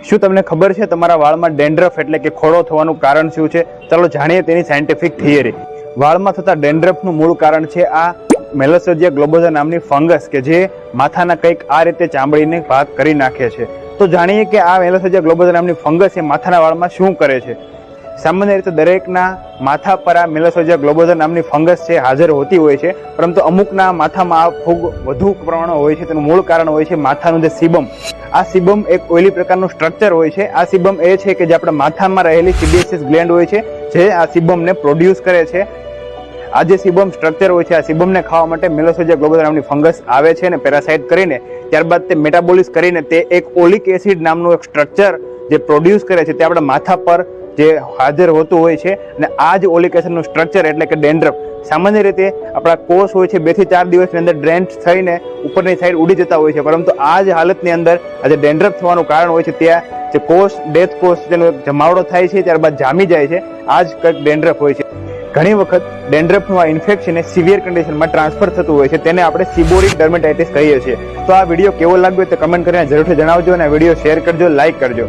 શું તમને ખબર છે તમારા વાળમાં ડેન્ડ્રફ એટલે કે ખોડો થવાનું કારણ શું છે? ચાલો જાણીએ તેની સાયન્ટિફિક થિયરી. વાળમાં થતા ડેન્ડ્રફનું મૂળ કારણ છે આ મેલાસોડિયા ગ્લોબોઝા નામની ફંગસ કે જે માથાના કંઈક આ રીતે ચામડીને ભાગ કરી નાખે છે. તો જાણીએ કે આ મેલાસોડિયા ગ્લોબોઝા નામની ફંગસ એ માથાના વાળમાં શું કરે છે. સામાન્ય રીતે દરેકના માથા પર આ મેલાસોડિયા ગ્લોબોઝા નામની ફંગસ છે હાજર હોતી હોય છે, પરંતુ અમુકના માથામાં આ ફૂગ વધુ પ્રમાણમાં હોય છે. તેનું મૂળ કારણ હોય છે માથાનું જે સિબમ. આ સિબમ એક ઓઇલી પ્રકારનું સ્ટ્રક્ચર હોય છે. આ સિબમ એ છે કે જે આપણા માથામાં રહેલી સીબીએસએસ ગ્લેન્ડ હોય છે જે આ સિબમને પ્રોડ્યુસ કરે છે. આ જે સિબમ સ્ટ્રક્ચર હોય છે, આ સિબમને ખાવા માટે મેલાસોડિયા ગ્લોબોઝા નામની ફંગસ આવે છે અને પેરાસાઇટ કરીને ત્યારબાદ તે મેટાબોલિસ કરીને તે એક ઓલિક એસિડ નામનું એક સ્ટ્રક્ચર જે પ્રોડ્યુસ કરે છે તે આપણા માથા પર જે હાજર હોતું હોય છે. અને આ જ ઓલિક એસિડનું સ્ટ્રક્ચર એટલે કે ડેન્ડ્રફ સામાન્ય રીતે આપણા કોષ હોય છે 2 થી 4 દિવસની અંદર ડ્રેન્ચ થઈને ઉપરની સાઈડ ઉડી જતા હોય છે, પરંતુ આ જ હાલતની અંદર આ જે ડેન્ડ્રફ થવાનું કારણ હોય છે ત્યાં જે કોષ ડેથ કોષ તેનો જમાવડો થાય છે, ત્યારબાદ જામી જાય છે. આ જ કંઈક ડેન્ડ્રફ હોય છે. ઘણી વખત ડેન્ડ્રફનું આ ઇન્ફેક્શન એ સિવિયર કન્ડિશનમાં ટ્રાન્સફર થતું હોય છે, તેને આપણે સિબોરિક ડર્મેટાઇટિસ કહીએ છીએ. તો આ વિડીયો કેવો લાગ્યો તે કમેન્ટ કરીને જરૂરથી જણાવજો અને આ વિડીયો શેર કરજો, લાઈક કરજો.